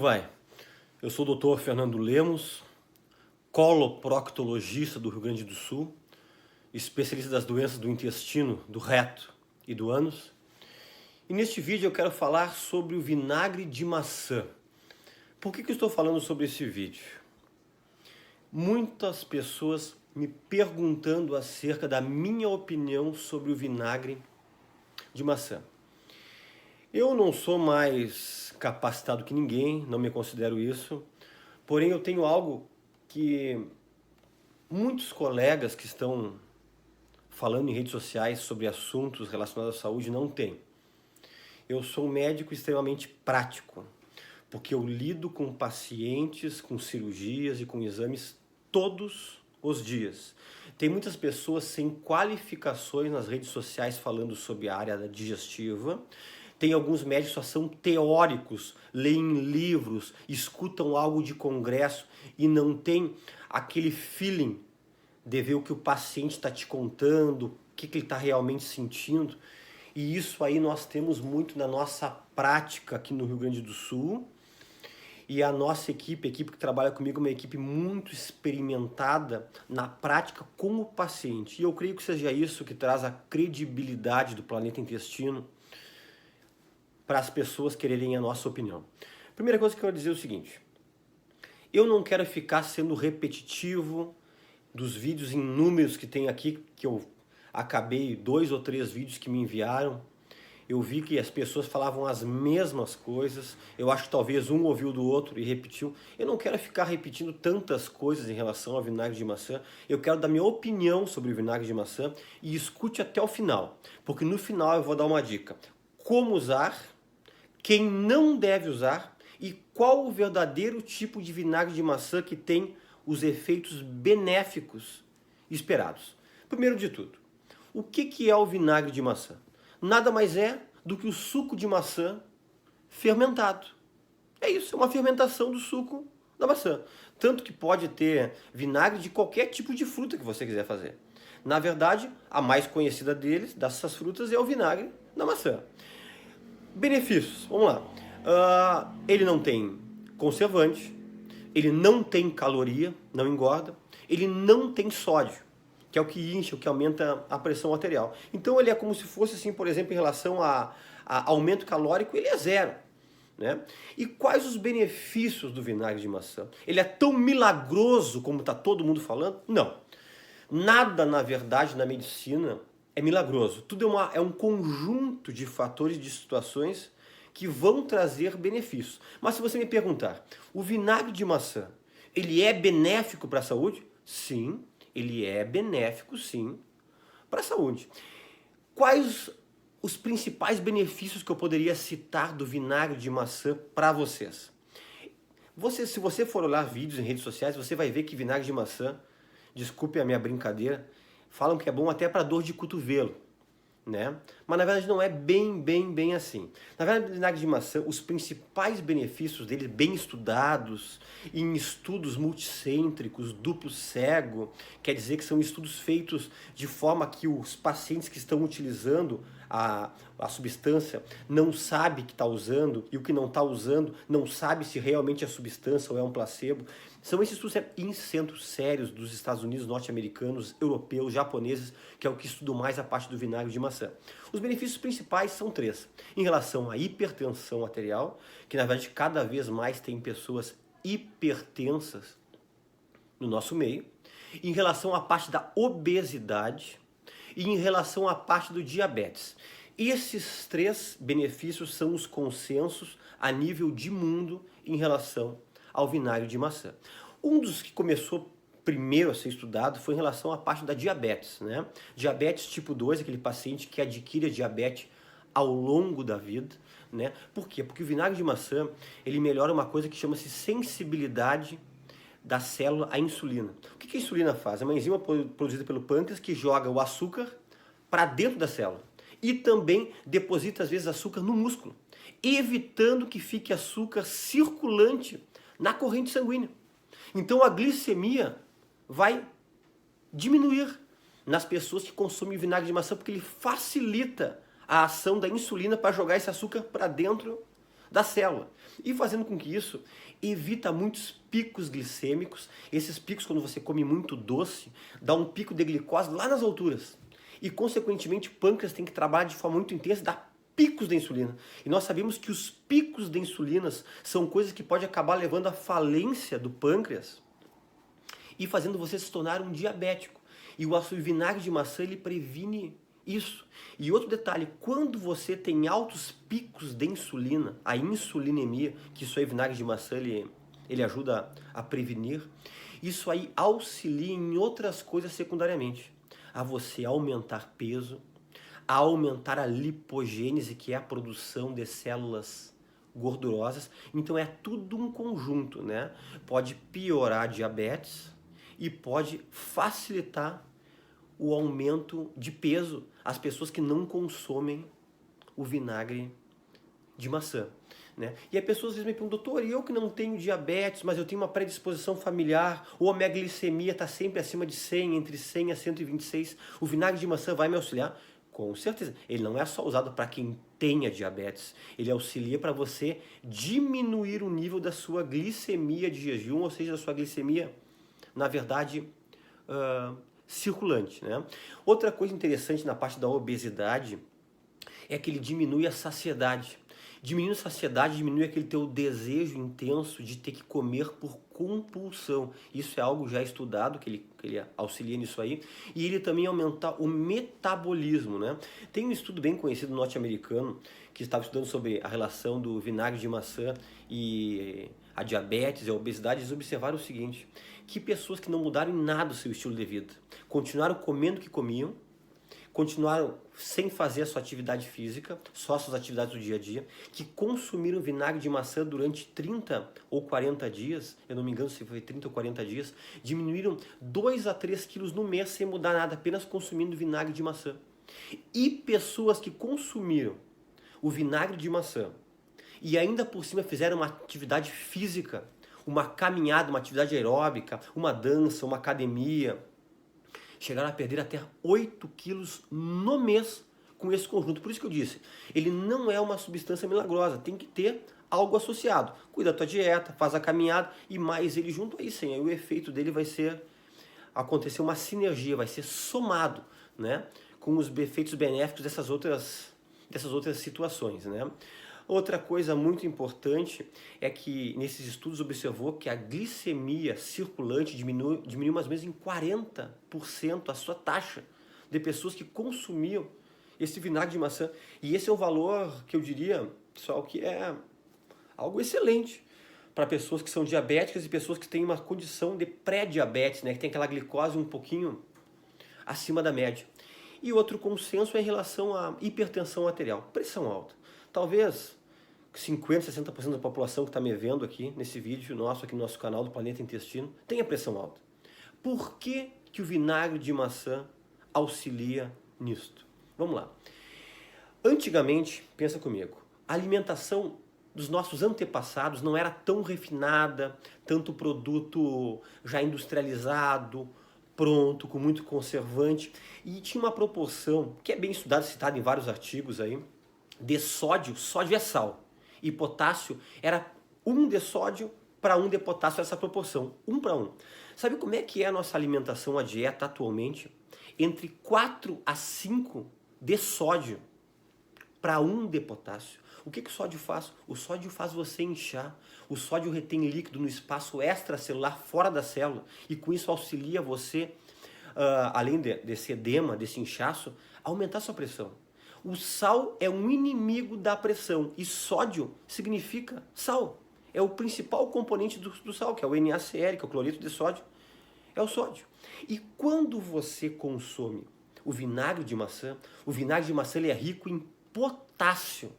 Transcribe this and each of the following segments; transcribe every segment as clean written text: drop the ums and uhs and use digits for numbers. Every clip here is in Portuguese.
vai? Eu sou o Dr. Fernando Lemos, coloproctologista do Rio Grande do Sul, especialista das doenças do intestino, do reto e do ânus. E neste vídeo eu quero falar sobre o vinagre de maçã. Por que eu estou falando sobre esse vídeo? Muitas pessoas me perguntando acerca da minha opinião sobre o vinagre de maçã. Eu não sou mais capacitado que ninguém, não me considero isso, porém eu tenho algo que muitos colegas que estão falando em redes sociais sobre assuntos relacionados à saúde não têm. Eu sou um médico extremamente prático, porque eu lido com pacientes, com cirurgias e com exames todos os dias. Tem muitas pessoas sem qualificações nas redes sociais falando sobre a área digestiva. Tem alguns médicos que só são teóricos, leem livros, escutam algo de congresso e não tem aquele feeling de ver o que o paciente está te contando, o que ele está realmente sentindo. E isso aí nós temos muito na nossa prática aqui no Rio Grande do Sul. E a nossa equipe, a equipe que trabalha comigo, é uma equipe muito experimentada na prática com o paciente. E eu creio que seja isso que traz a credibilidade do Planeta Intestino para as pessoas quererem a nossa opinião. Primeira coisa que eu quero dizer é o seguinte: eu não quero ficar sendo repetitivo dos vídeos em números que tem aqui, que eu acabei 2 ou 3 vídeos que me enviaram. Eu vi que as pessoas falavam as mesmas coisas, eu acho que talvez um ouviu do outro e repetiu. Eu não quero ficar repetindo tantas coisas em relação ao vinagre de maçã. Eu quero dar minha opinião sobre o vinagre de maçã e escute até o final, porque no final eu vou dar uma dica. Como usar, quem não deve usar e qual o verdadeiro tipo de vinagre de maçã que tem os efeitos benéficos esperados. Primeiro de tudo, o que é o vinagre de maçã? Nada mais é do que o suco de maçã fermentado. É isso, é uma fermentação do suco da maçã. Tanto que pode ter vinagre de qualquer tipo de fruta que você quiser fazer. Na verdade, a mais conhecida dessas frutas, é o vinagre da maçã. Benefícios, vamos lá. Ele não tem conservante, ele não tem caloria, não engorda, ele não tem sódio, que é o que incha, o que aumenta a pressão arterial. Então ele é como se fosse assim, por exemplo, em relação a aumento calórico, ele é zero, né? E quais os benefícios do vinagre de maçã? Ele é tão milagroso como está todo mundo falando? Não. Nada, na verdade, na medicina é milagroso. Tudo é um conjunto de fatores, de situações que vão trazer benefícios. Mas se você me perguntar, o vinagre de maçã, ele é benéfico para a saúde? Sim, ele é benéfico, sim, para a saúde. Quais os principais benefícios que eu poderia citar do vinagre de maçã para vocês? Se você for olhar vídeos em redes sociais, você vai ver que vinagre de maçã, desculpe a minha brincadeira, falam que é bom até para dor de cotovelo, né? Mas na verdade não é bem assim. Na verdade, o vinagre de maçã, os principais benefícios dele, bem estudados, em estudos multicêntricos, duplo cego, quer dizer que são estudos feitos de forma que os pacientes que estão utilizando a substância não sabe que está usando, e o que não está usando não sabe se realmente é substância ou é um placebo. São esses estudos em centros sérios dos Estados Unidos, norte-americanos, europeus, japoneses, que é o que estudam mais a parte do vinagre de maçã. Os benefícios principais são 3. Em relação à hipertensão arterial, que na verdade cada vez mais tem pessoas hipertensas no nosso meio. Em relação à parte da obesidade e em relação à parte do diabetes. Esses 3 benefícios são os consensos a nível de mundo em relação ao vinagre de maçã. Um dos que começou primeiro a ser estudado foi em relação à parte da diabetes, né? Diabetes tipo 2, aquele paciente que adquire a diabetes ao longo da vida, né? Por quê? Porque o vinagre de maçã, ele melhora uma coisa que chama-se sensibilidade da célula à insulina. O que a insulina faz? É uma enzima produzida pelo pâncreas que joga o açúcar para dentro da célula e também deposita às vezes açúcar no músculo, evitando que fique açúcar circulante na corrente sanguínea. Então a glicemia vai diminuir nas pessoas que consomem vinagre de maçã, porque ele facilita a ação da insulina para jogar esse açúcar para dentro da célula. E fazendo com que isso evita muitos picos glicêmicos. Esses picos, quando você come muito doce, dá um pico de glicose lá nas alturas. E, consequentemente, o pâncreas tem que trabalhar de forma muito intensa e dá picos de insulina. E nós sabemos que os picos de insulina são coisas que podem acabar levando à falência do pâncreas e fazendo você se tornar um diabético. E o vinagre de maçã, ele previne isso. E outro detalhe, quando você tem altos picos de insulina, a insulinemia, que isso aí, vinagre de maçã, ele ajuda a prevenir, isso aí auxilia em outras coisas secundariamente. A você aumentar peso, a aumentar a lipogênese, que é a produção de células gordurosas. Então é tudo um conjunto, né? Pode piorar a diabetes e pode facilitar o aumento de peso às pessoas que não consomem o vinagre de maçã, né? E as pessoas às vezes me perguntam, doutor, eu que não tenho diabetes, mas eu tenho uma predisposição familiar, ou a minha glicemia está sempre acima de 100, entre 100 a 126, o vinagre de maçã vai me auxiliar? Com certeza. Ele não é só usado para quem tenha diabetes, ele auxilia para você diminuir o nível da sua glicemia de jejum, ou seja, da sua glicemia, na verdade, circulante, né? Outra coisa interessante na parte da obesidade é que ele diminui a saciedade. Diminuindo a saciedade, diminui aquele teu desejo intenso de ter que comer por compulsão. Isso é algo já estudado, que ele auxilia nisso aí. E ele também aumenta o metabolismo, né? Tem um estudo bem conhecido norte-americano que estava estudando sobre a relação do vinagre de maçã e a diabetes e a obesidade. Eles observaram o seguinte, que pessoas que não mudaram em nada o seu estilo de vida, continuaram comendo o que comiam, continuaram sem fazer a sua atividade física, só as suas atividades do dia a dia, que consumiram vinagre de maçã durante 30 ou 40 dias, eu não me engano se foi 30 ou 40 dias, diminuíram 2 a 3 quilos no mês sem mudar nada, apenas consumindo vinagre de maçã. E pessoas que consumiram o vinagre de maçã e ainda por cima fizeram uma atividade física, uma caminhada, uma atividade aeróbica, uma dança, uma academia, chegaram a perder até 8 quilos no mês com esse conjunto. Por isso que eu disse, ele não é uma substância milagrosa, tem que ter algo associado. Cuida da tua dieta, faz a caminhada e mais ele junto, aí sim, aí o efeito dele vai ser, acontecer uma sinergia, vai ser somado, né, com os efeitos benéficos dessas outras situações, né. Outra coisa muito importante é que nesses estudos observou que a glicemia circulante diminuiu mais ou menos em 40% a sua taxa de pessoas que consumiam esse vinagre de maçã. E esse é um valor que eu diria, pessoal, que é algo excelente para pessoas que são diabéticas e pessoas que têm uma condição de pré-diabetes, né, que tem aquela glicose um pouquinho acima da média. E outro consenso é em relação à hipertensão arterial, pressão alta. Talvez 50%, 60% da população que está me vendo aqui nesse vídeo nosso, aqui no nosso canal do Planeta Intestino, tenha pressão alta. Por que que o vinagre de maçã auxilia nisto? Vamos lá. Antigamente, pensa comigo, a alimentação dos nossos antepassados não era tão refinada, tanto produto já industrializado, pronto, com muito conservante, e tinha uma proporção, que é bem estudada, citada em vários artigos aí, de sódio é sal, e potássio era 1 de sódio para 1 de potássio, essa proporção, 1 para 1. Sabe como é que é a nossa alimentação, a dieta atualmente? Entre 4 a 5 de sódio para 1 de potássio. O que o sódio faz? O sódio faz você inchar. O sódio retém líquido no espaço extracelular fora da célula e com isso auxilia você, além desse edema, desse inchaço, a aumentar sua pressão. O sal é um inimigo da pressão e sódio significa sal. É o principal componente do sal, que é o NaCl, que é o cloreto de sódio, é o sódio. E quando você consome o vinagre de maçã ele é rico em potássio.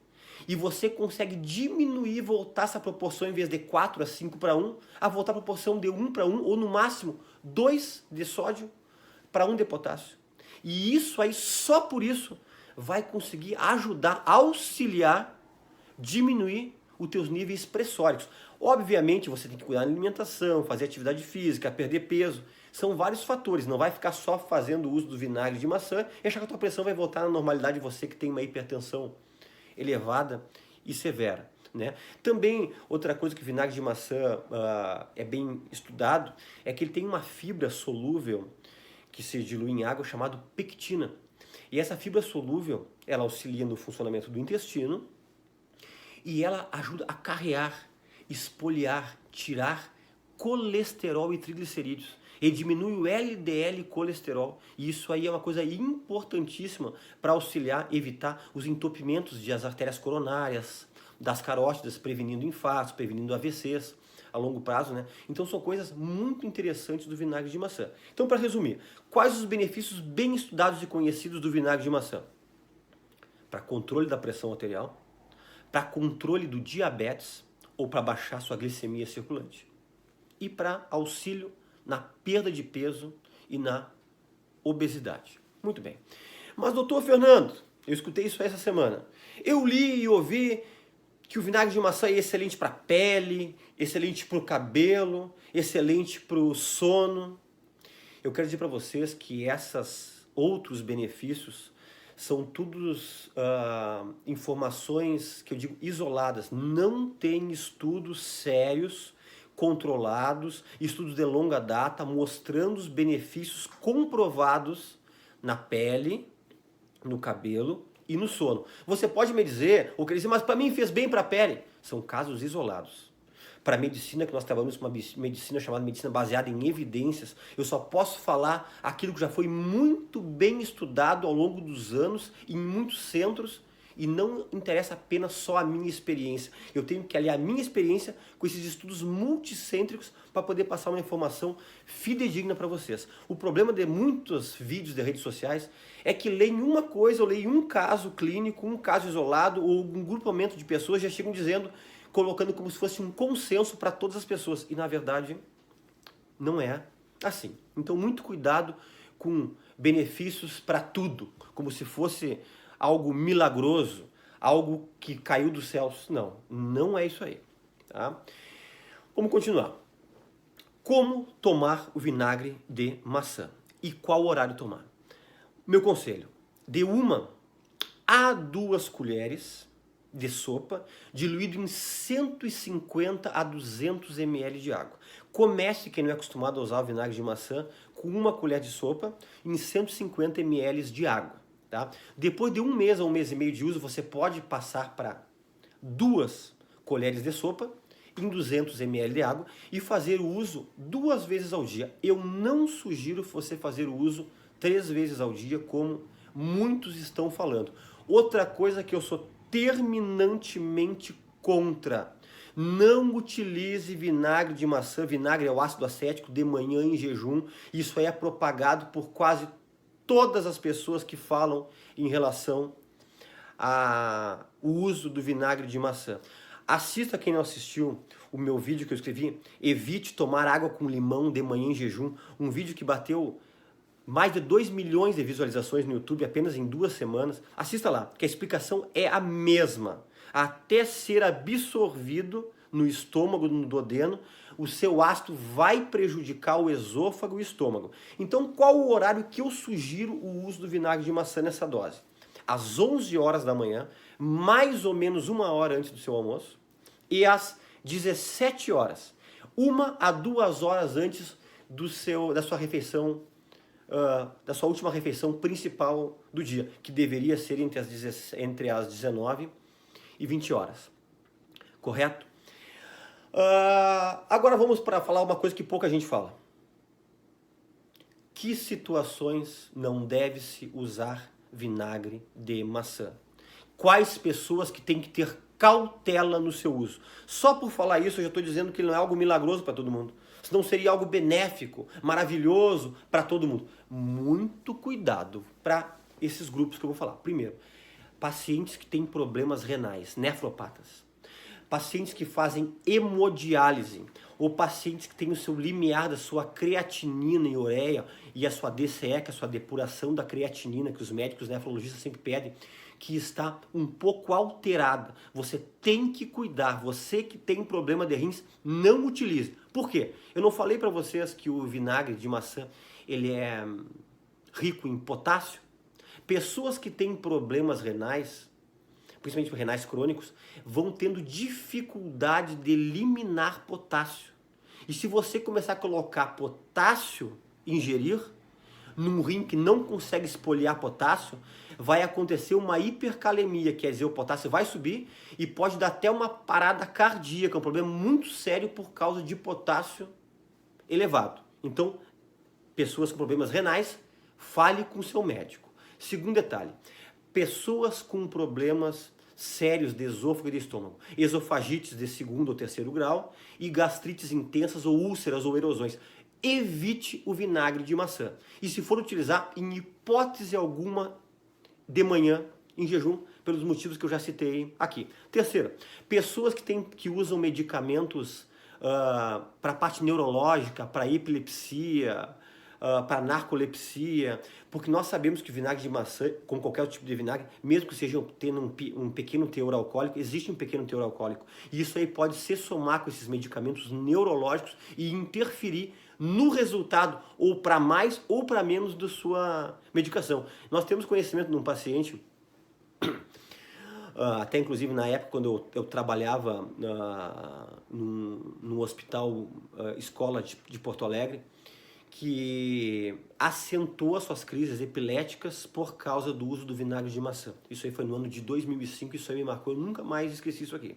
E você consegue diminuir, voltar essa proporção, em vez de 4 a 5 para 1, a voltar a proporção de 1 para 1, ou no máximo 2 de sódio para 1 de potássio. E isso aí, só por isso, vai conseguir ajudar, auxiliar, diminuir os teus níveis pressóricos. Obviamente, você tem que cuidar da alimentação, fazer atividade física, perder peso. São vários fatores, não vai ficar só fazendo uso do vinagre de maçã e achar que a tua pressão vai voltar à normalidade, você que tem uma hipertensão elevada e severa. né? Também, outra coisa que o vinagre de maçã é bem estudado, é que ele tem uma fibra solúvel que se dilui em água chamada pectina. E essa fibra solúvel, ela auxilia no funcionamento do intestino e ela ajuda a carrear, espoliar, tirar colesterol e triglicerídeos. E diminui o LDL colesterol. E isso aí é uma coisa importantíssima para auxiliar, evitar os entupimentos das artérias coronárias, das carótidas, prevenindo infartos, prevenindo AVCs a longo prazo, né? Então são coisas muito interessantes do vinagre de maçã. Então, para resumir, quais os benefícios bem estudados e conhecidos do vinagre de maçã? Para controle da pressão arterial, para controle do diabetes ou para baixar sua glicemia circulante. E para auxílio na perda de peso e na obesidade. Muito bem. Mas, doutor Fernando, eu escutei isso essa semana. Eu li e ouvi que o vinagre de maçã é excelente para a pele, excelente para o cabelo, excelente para o sono. Eu quero dizer para vocês que esses outros benefícios são todos informações que eu digo isoladas. Não tem estudos sérios, controlados, estudos de longa data mostrando os benefícios comprovados na pele, no cabelo e no sono. Você pode me dizer, ou quer dizer, mas para mim fez bem para a pele. São casos isolados. Para a medicina, que nós trabalhamos com uma medicina chamada medicina baseada em evidências, eu só posso falar aquilo que já foi muito bem estudado ao longo dos anos em muitos centros e não interessa apenas só a minha experiência. Eu tenho que aliar a minha experiência com esses estudos multicêntricos para poder passar uma informação fidedigna para vocês. O problema de muitos vídeos de redes sociais é que leem uma coisa, ou leem um caso clínico, um caso isolado, ou um grupamento de pessoas já chegam dizendo, colocando como se fosse um consenso para todas as pessoas. E na verdade, não é assim. Então, muito cuidado com benefícios para tudo, como se fosse algo milagroso, algo que caiu dos céus. Não, não é isso aí. Tá? Vamos continuar. Como tomar o vinagre de maçã? E qual horário tomar? Meu conselho, de 1 a 2 colheres de sopa, diluído em 150 a 200 ml de água. Comece, quem não é acostumado a usar o vinagre de maçã, com 1 colher de sopa em 150 ml de água. Tá? Depois de 1 mês a 1 mês e meio de uso, você pode passar para 2 colheres de sopa em 200 ml de água e fazer o uso 2 vezes ao dia. Eu não sugiro você fazer o uso 3 vezes ao dia, como muitos estão falando. Outra coisa que eu sou terminantemente contra: não utilize vinagre de maçã, vinagre é o ácido acético, de manhã em jejum. Isso aí é propagado por quase todas as pessoas que falam em relação ao uso do vinagre de maçã. Assista, quem não assistiu, o meu vídeo que eu escrevi, evite tomar água com limão de manhã em jejum, um vídeo que bateu mais de 2 milhões de visualizações no YouTube apenas em 2 semanas. Assista lá, que a explicação é a mesma. Até ser absorvido no estômago, no duodeno, o seu ácido vai prejudicar o esôfago e o estômago. Então, qual o horário que eu sugiro o uso do vinagre de maçã nessa dose? Às 11 horas da manhã, mais ou menos 1 hora antes do seu almoço, e às 17 horas, 1 a 2 horas antes da sua refeição, da sua última refeição principal do dia, que deveria ser entre as 19 e 20 horas. Correto? Agora vamos para falar uma coisa que pouca gente fala. Que situações não deve-se usar vinagre de maçã? Quais pessoas que têm que ter cautela no seu uso? Só por falar isso eu já estou dizendo que não é algo milagroso para todo mundo. Senão seria algo benéfico, maravilhoso para todo mundo. Muito cuidado para esses grupos que eu vou falar. Primeiro, pacientes que têm problemas renais, nefropatas. Pacientes que fazem hemodiálise, ou pacientes que têm o seu limiar da sua creatinina e ureia e a sua DCE, que é a sua depuração da creatinina, que os médicos nefrologistas sempre pedem, que está um pouco alterada. Você tem que cuidar. Você que tem problema de rins, não utilize. Por quê? Eu não falei para vocês que o vinagre de maçã ele é rico em potássio? Pessoas que têm problemas renais principalmente renais crônicos, vão tendo dificuldade de eliminar potássio. E se você começar a colocar potássio, ingerir, num rim que não consegue espolhar potássio, vai acontecer uma hipercalemia, quer dizer, o potássio vai subir e pode dar até uma parada cardíaca, um problema muito sério por causa de potássio elevado. Então, pessoas com problemas renais, fale com seu médico. Segundo detalhe, pessoas com problemas sérios de esôfago e de estômago, esofagites de segundo ou terceiro grau e gastrites intensas ou úlceras ou erosões. Evite o vinagre de maçã. E se for utilizar, em hipótese alguma, de manhã, em jejum, pelos motivos que eu já citei aqui. Terceiro, pessoas que usam medicamentos para a parte neurológica, para epilepsia, para narcolepsia, porque nós sabemos que o vinagre de maçã, como qualquer tipo de vinagre, mesmo que seja tendo um pequeno teor alcoólico, existe um pequeno teor alcoólico. E isso aí pode se somar com esses medicamentos neurológicos e interferir no resultado, ou para mais ou para menos da sua medicação. Nós temos conhecimento de um paciente, até inclusive na época quando eu trabalhava no hospital escola de Porto Alegre, que acentuou as suas crises epiléticas por causa do uso do vinagre de maçã. Isso aí foi no ano de 2005, isso aí me marcou, eu nunca mais esqueci isso aqui.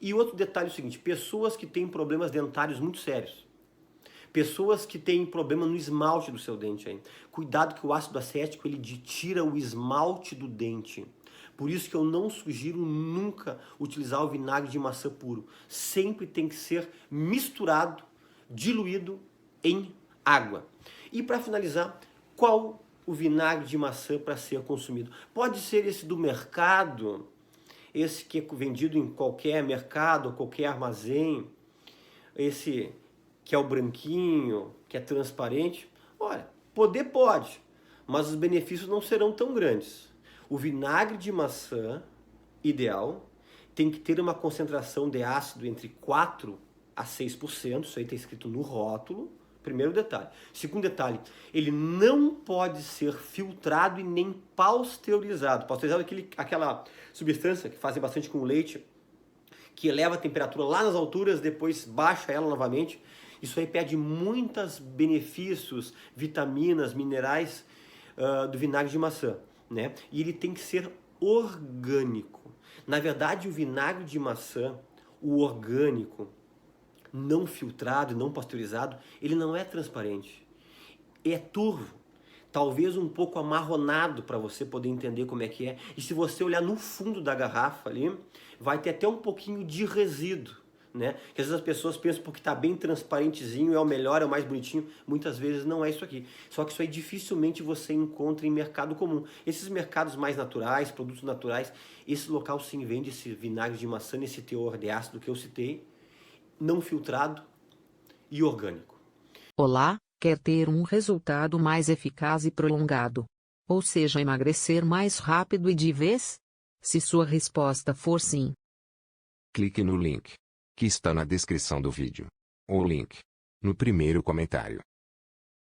E outro detalhe é o seguinte, pessoas que têm problemas dentários muito sérios, pessoas que têm problema no esmalte do seu dente aí. Cuidado que o ácido acético ele tira o esmalte do dente. Por isso que eu não sugiro nunca utilizar o vinagre de maçã puro. Sempre tem que ser misturado, diluído em água. E para finalizar, qual o vinagre de maçã para ser consumido? Pode ser esse do mercado, esse que é vendido em qualquer mercado, qualquer armazém, esse que é o branquinho, que é transparente. Olha, poder pode, mas os benefícios não serão tão grandes. O vinagre de maçã ideal tem que ter uma concentração de ácido entre 4 a 6%, isso aí está escrito no rótulo, primeiro detalhe. Segundo detalhe, ele não pode ser filtrado e nem pasteurizado. Pasteurizado é aquela substância que fazem bastante com o leite, que eleva a temperatura lá nas alturas, depois baixa ela novamente. Isso aí perde muitos benefícios, vitaminas, minerais do vinagre de maçã, né? E ele tem que ser orgânico. Na verdade, o vinagre de maçã, o orgânico, não filtrado e não pasteurizado, ele não é transparente. É turvo. Talvez um pouco amarronado para você poder entender como é que é. E se você olhar no fundo da garrafa ali, vai ter até um pouquinho de resíduo, né? Que às vezes as pessoas pensam porque está bem transparentezinho, é o melhor, é o mais bonitinho. Muitas vezes não é isso aqui. Só que isso aí dificilmente você encontra em mercado comum. Esses mercados mais naturais, produtos naturais, esse local sim vende esse vinagre de maçã, esse teor de ácido que eu citei, não filtrado e orgânico. Olá, quer ter um resultado mais eficaz e prolongado? Ou seja, emagrecer mais rápido e de vez? Se sua resposta for sim, clique no link que está na descrição do vídeo, ou link no primeiro comentário.